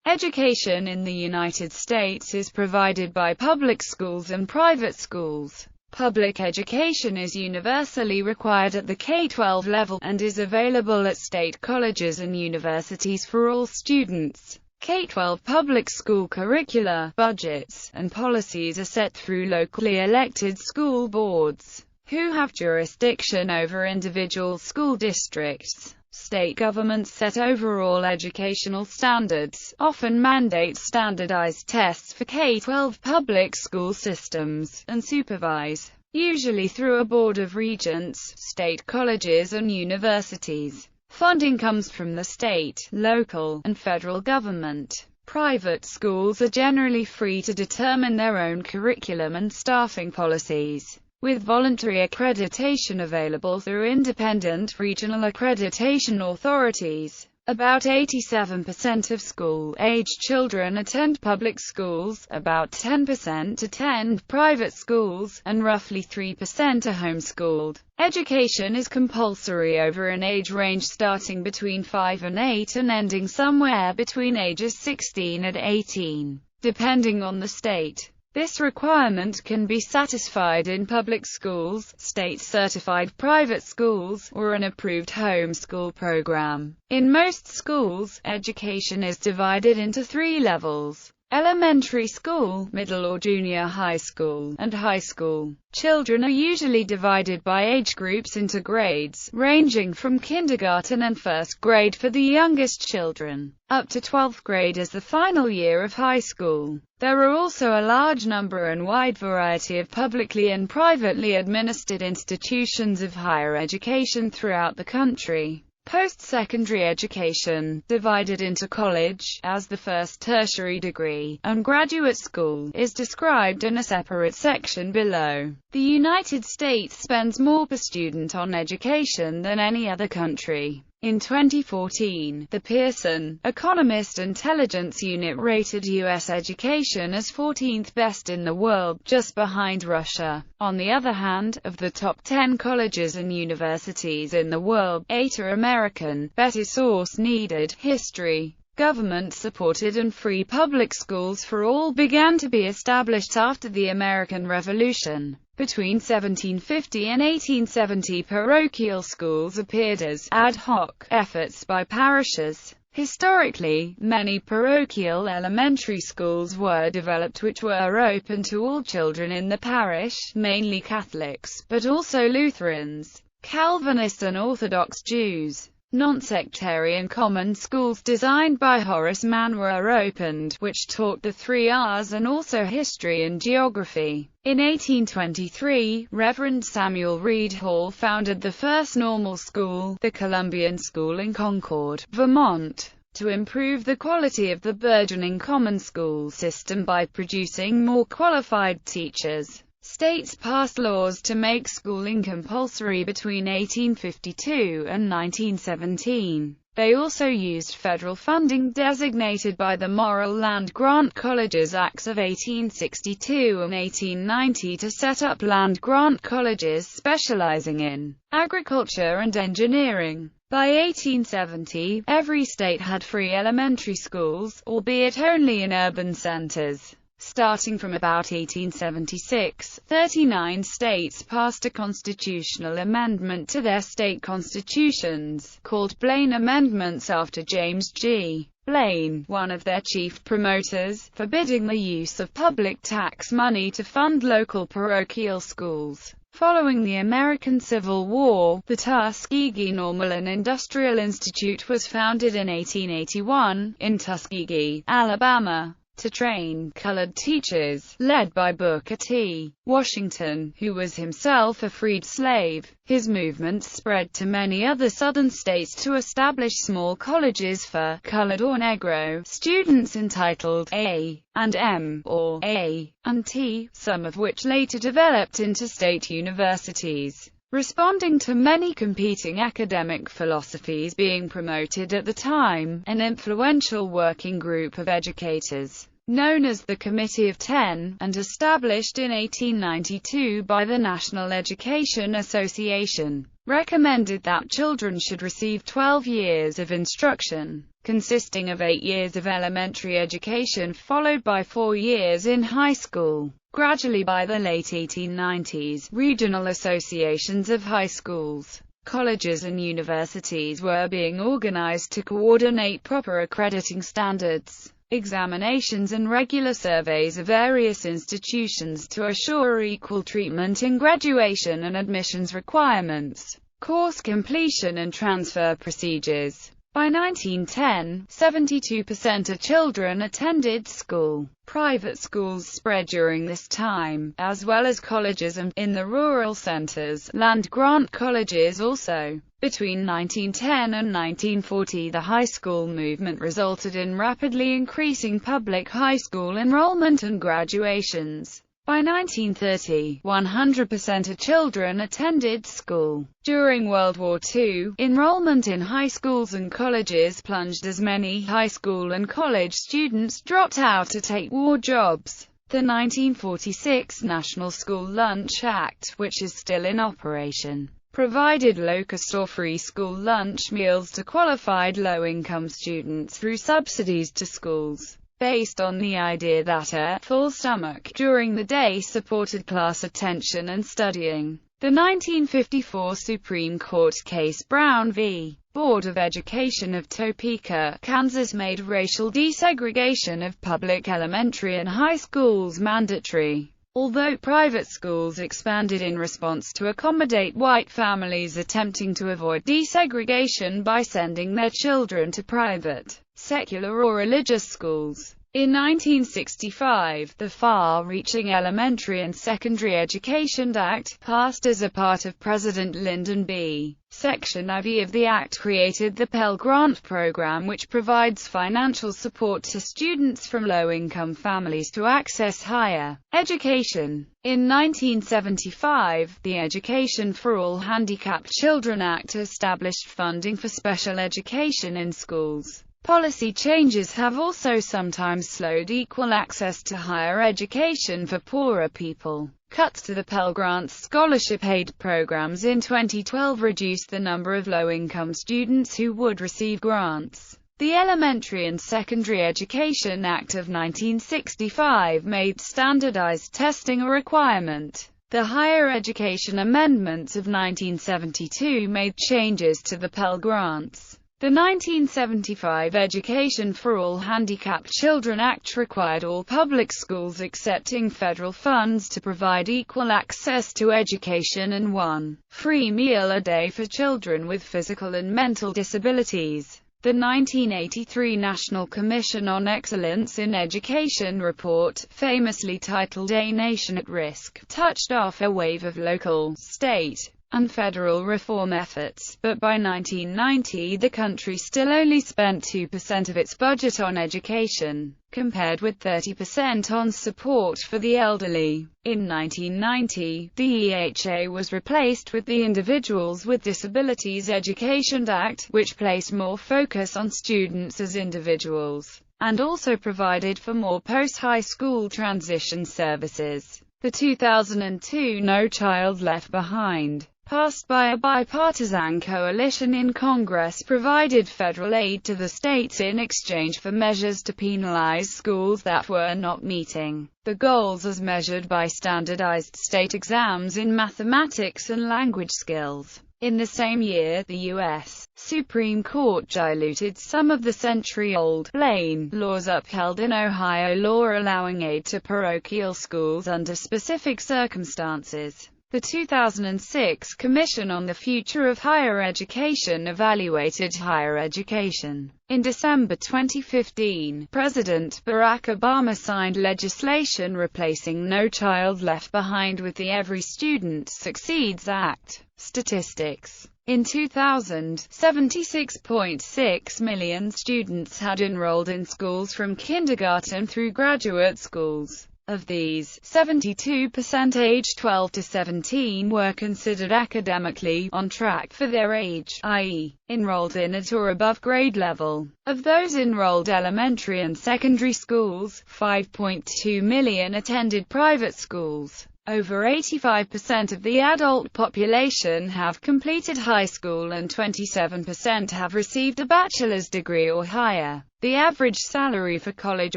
Education in the United States is provided by public schools and private schools. Public education is universally required at the K-12 level, and is available at state colleges and universities for all students. K-12 public school curricula, budgets, and policies are set through locally elected school boards, who have jurisdiction over individual school districts. State governments set overall educational standards, often mandate standardized tests for K-12 public school systems, and supervise, usually through a board of regents, state colleges and universities. Funding comes from the state, local, and federal government. Private schools are generally free to determine their own curriculum and staffing policies, with voluntary accreditation available through independent regional accreditation authorities. About 87% of school-age children attend public schools, about 10% attend private schools, and roughly 3% are homeschooled. Education is compulsory over an age range starting between 5 and 8 and ending somewhere between ages 16 and 18, depending on the state. This requirement can be satisfied in public schools, state-certified private schools, or an approved homeschool program. In most schools, education is divided into 3 levels: elementary school, middle or junior high school, and high school. Children are usually divided by age groups into grades, ranging from kindergarten and first grade for the youngest children, up to 12th grade as the final year of high school. There are also a large number and wide variety of publicly and privately administered institutions of higher education throughout the country. Post-secondary education, divided into college, as the first tertiary degree, and graduate school, is described in a separate section below. The United States spends more per student on education than any other country. In 2014, the Pearson Economist Intelligence Unit rated U.S. education as 14th best in the world, just behind Russia. On the other hand, of the top 10 colleges and universities in the world, 8 are American. Better source needed. History. Government-supported and free public schools for all began to be established after the American Revolution. Between 1750 and 1870, parochial schools appeared as ad hoc efforts by parishes. Historically, many parochial elementary schools were developed which were open to all children in the parish, mainly Catholics, but also Lutherans, Calvinists and Orthodox Jews. Non-sectarian common schools designed by Horace Mann were opened, which taught the 3 R's and also history and geography. In 1823, Reverend Samuel Reed Hall founded the first normal school, the Columbian School in Concord, Vermont, to improve the quality of the burgeoning common school system by producing more qualified teachers. States passed laws to make schooling compulsory between 1852 and 1917. They also used federal funding designated by the Morrill Land-Grant Colleges Acts of 1862 and 1890 to set up land-grant colleges specializing in agriculture and engineering. By 1870, every state had free elementary schools, albeit only in urban centers. Starting from about 1876, 39 states passed a constitutional amendment to their state constitutions, called Blaine Amendments after James G. Blaine, one of their chief promoters, forbidding the use of public tax money to fund local parochial schools. Following the American Civil War, the Tuskegee Normal and Industrial Institute was founded in 1881, in Tuskegee, Alabama, to train colored teachers, led by Booker T. Washington, who was himself a freed slave. His movement spread to many other southern states to establish small colleges for colored or Negro students entitled A and M, or A and T, some of which later developed into state universities. Responding to many competing academic philosophies being promoted at the time, an influential working group of educators, known as the Committee of Ten, and established in 1892 by the National Education Association, recommended that children should receive 12 years of instruction, consisting of 8 years of elementary education followed by 4 years in high school. Gradually by the late 1890s, regional associations of high schools, colleges and universities were being organized to coordinate proper accrediting standards, examinations and regular surveys of various institutions to assure equal treatment in graduation and admissions requirements, course completion and transfer procedures. By 1910, 72% of children attended school. Private schools spread during this time, as well as colleges and, in the rural centers, land-grant colleges also. Between 1910 and 1940 the high school movement resulted in rapidly increasing public high school enrollment and graduations. By 1930, 100% of children attended school. During World War II, enrollment in high schools and colleges plunged as many high school and college students dropped out to take war jobs. The 1946 National School Lunch Act, which is still in operation, provided low-cost or free school lunch meals to qualified low-income students through subsidies to schools, based on the idea that a full stomach during the day supported class attention and studying. The 1954 Supreme Court case Brown v. Board of Education of Topeka, Kansas made racial desegregation of public elementary and high schools mandatory. Although private schools expanded in response to accommodate white families attempting to avoid desegregation by sending their children to private, secular or religious schools. In 1965, the far-reaching Elementary and Secondary Education Act, passed as a part of President Lyndon B. Section IV of the Act created the Pell Grant program, which provides financial support to students from low-income families to access higher education. In 1975, the Education for All Handicapped Children Act established funding for special education in schools. Policy changes have also sometimes slowed equal access to higher education for poorer people. Cuts to the Pell Grants scholarship aid programs in 2012 reduced the number of low-income students who would receive grants. The Elementary and Secondary Education Act of 1965 made standardized testing a requirement. The Higher Education Amendments of 1972 made changes to the Pell Grants. The 1975 Education for All Handicapped Children Act required all public schools accepting federal funds to provide equal access to education and one free meal a day for children with physical and mental disabilities. The 1983 National Commission on Excellence in Education report, famously titled A Nation at Risk, touched off a wave of local, state, and federal reform efforts, but by 1990 the country still only spent 2% of its budget on education, compared with 30% on support for the elderly. In 1990, the EHA was replaced with the Individuals with Disabilities Education Act, which placed more focus on students as individuals, and also provided for more post-high school transition services. The 2002 No Child Left Behind, passed by a bipartisan coalition in Congress, provided federal aid to the states in exchange for measures to penalize schools that were not meeting the goals as measured by standardized state exams in mathematics and language skills. In the same year, the U.S. Supreme Court diluted some of the century-old Blaine laws upheld in Ohio law allowing aid to parochial schools under specific circumstances. The 2006 Commission on the Future of Higher Education evaluated higher education. In December 2015, President Barack Obama signed legislation replacing No Child Left Behind with the Every Student Succeeds Act. Statistics. In 2000, 76.6 million students had enrolled in schools from kindergarten through graduate schools. Of these, 72% aged 12 to 17 were considered academically on track for their age, i.e., enrolled in at or above grade level. Of those enrolled elementary and secondary schools, 5.2 million attended private schools. Over 85% of the adult population have completed high school and 27% have received a bachelor's degree or higher. The average salary for college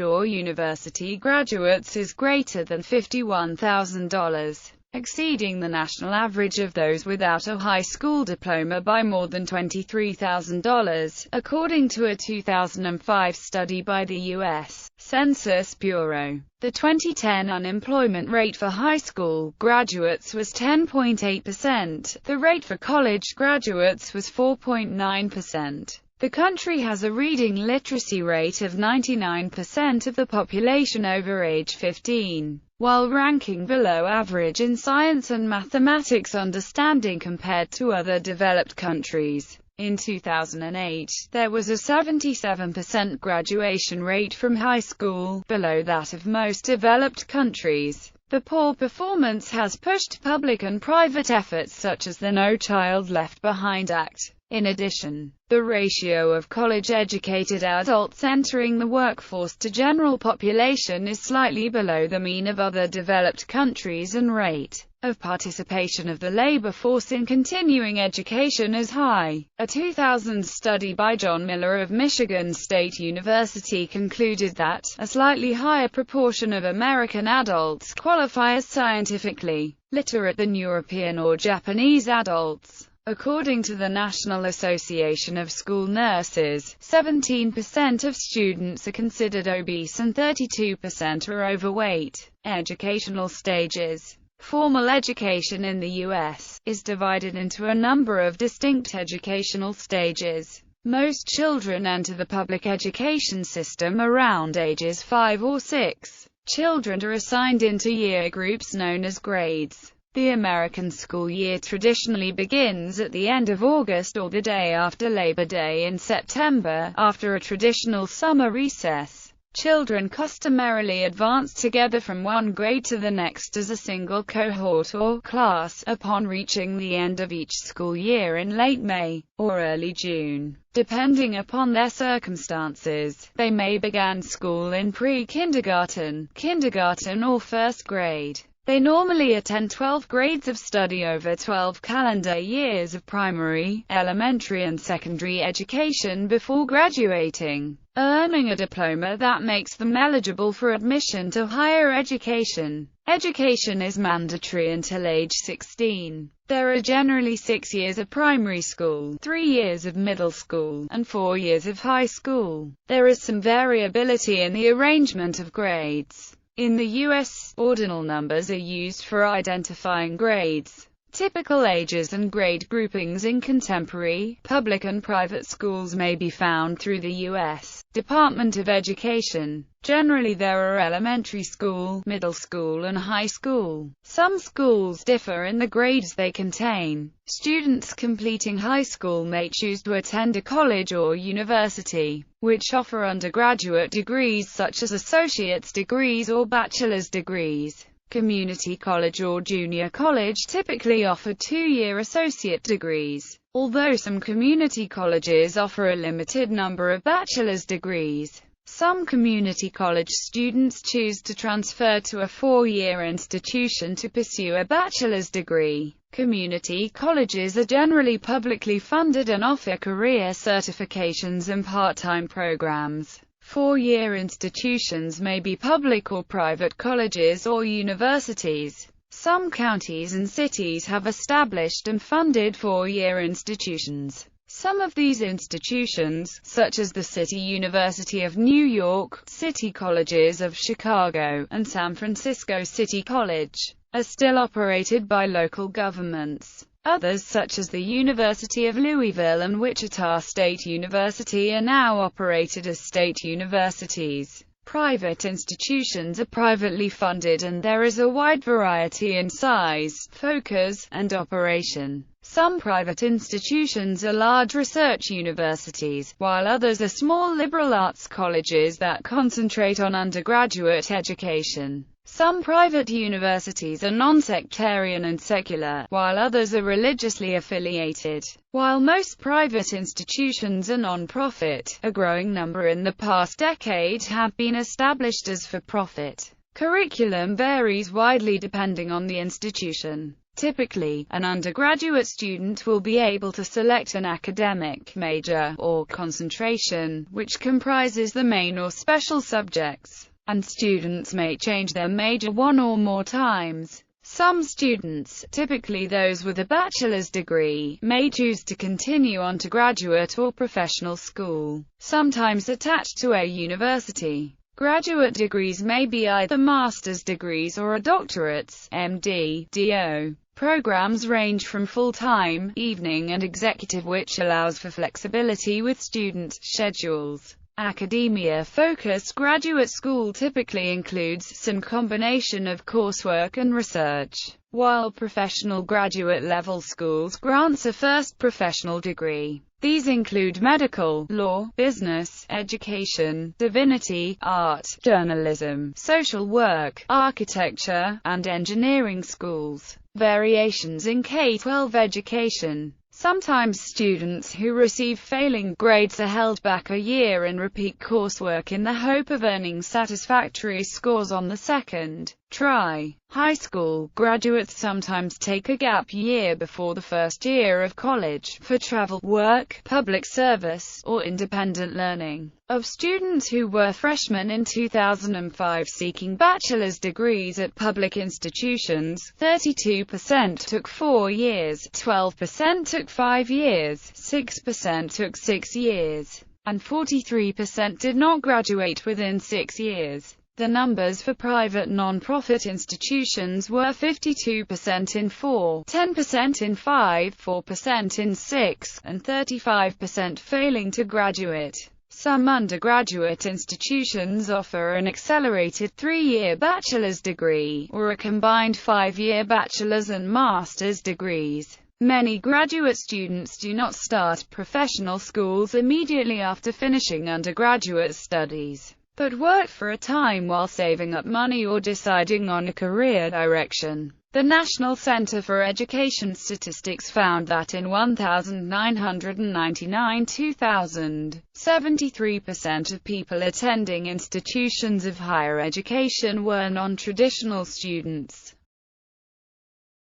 or university graduates is greater than $51,000, exceeding the national average of those without a high school diploma by more than $23,000, according to a 2005 study by the U.S. Census Bureau. The 2010 unemployment rate for high school graduates was 10.8%. The rate for college graduates was 4.9%. The country has a reading literacy rate of 99% of the population over age 15, while ranking below average in science and mathematics understanding compared to other developed countries. In 2008, there was a 77% graduation rate from high school, below that of most developed countries. The poor performance has pushed public and private efforts such as the No Child Left Behind Act. In addition, the ratio of college-educated adults entering the workforce to general population is slightly below the mean of other developed countries, and rate of participation of the labor force in continuing education is high. A 2000 study by John Miller of Michigan State University concluded that a slightly higher proportion of American adults qualify as scientifically literate than European or Japanese adults. According to the National Association of School Nurses, 17% of students are considered obese and 32% are overweight. Educational stages. Formal education in the U.S. is divided into a number of distinct educational stages. Most children enter the public education system around ages 5 or 6. Children are assigned into year groups known as grades. The American school year traditionally begins at the end of August or the day after Labor Day in September, after a traditional summer recess. Children customarily advance together from one grade to the next as a single cohort or class, upon reaching the end of each school year in late May or early June. Depending upon their circumstances, they may begin school in pre-kindergarten, kindergarten or first grade. They normally attend 12 grades of study over 12 calendar years of primary, elementary and secondary education before graduating, earning a diploma that makes them eligible for admission to higher education. Education is mandatory until age 16. There are generally 6 years of primary school, 3 years of middle school, and 4 years of high school. There is some variability in the arrangement of grades. In the U.S., ordinal numbers are used for identifying grades. Typical ages and grade groupings in contemporary, public and private schools may be found through the U.S. Department of Education. Generally there are elementary school, middle school and high school. Some schools differ in the grades they contain. Students completing high school may choose to attend a college or university, which offer undergraduate degrees such as associate's degrees or bachelor's degrees. Community college or junior college typically offer 2-year associate degrees, although some community colleges offer a limited number of bachelor's degrees. Some community college students choose to transfer to a 4-year institution to pursue a bachelor's degree. Community colleges are generally publicly funded and offer career certifications and part-time programs. 4-year institutions may be public or private colleges or universities. Some counties and cities have established and funded 4-year institutions. Some of these institutions, such as the City University of New York, City Colleges of Chicago, and San Francisco City College, are still operated by local governments. Others, such as the University of Louisville and Wichita State University, are now operated as state universities. Private institutions are privately funded and there is a wide variety in size, focus, and operation. Some private institutions are large research universities, while others are small liberal arts colleges that concentrate on undergraduate education. Some private universities are non-sectarian and secular, while others are religiously affiliated. While most private institutions are non-profit, a growing number in the past decade have been established as for-profit. Curriculum varies widely depending on the institution. Typically, an undergraduate student will be able to select an academic major, or concentration, which comprises the main or special subjects, and students may change their major one or more times. Some students, typically those with a bachelor's degree, may choose to continue on to graduate or professional school, sometimes attached to a university. Graduate degrees may be either master's degrees or a doctorate's (MD, DO). Programs range from full-time, evening and executive, which allows for flexibility with student schedules. Academia-focused graduate school typically includes some combination of coursework and research, while professional graduate-level schools grants a first professional degree. These include medical, law, business, education, divinity, art, journalism, social work, architecture, and engineering schools. Variations in K-12 education. Sometimes students who receive failing grades are held back a year and repeat coursework in the hope of earning satisfactory scores on the second try. High school graduates sometimes take a gap year before the first year of college, for travel, work, public service, or independent learning. Of students who were freshmen in 2005 seeking bachelor's degrees at public institutions, 32% took 4 years, 12% took 5 years, 6% took 6 years, and 43% did not graduate within 6 years. The numbers for private non-profit institutions were 52% in 4, 10% in 5, 4% in 6, and 35% failing to graduate. Some undergraduate institutions offer an accelerated 3-year bachelor's degree, or a combined 5-year bachelor's and master's degrees. Many graduate students do not start professional schools immediately after finishing undergraduate studies, but work for a time while saving up money or deciding on a career direction. The National Center for Education Statistics found that in 1999-2000, 73% of people attending institutions of higher education were non-traditional students.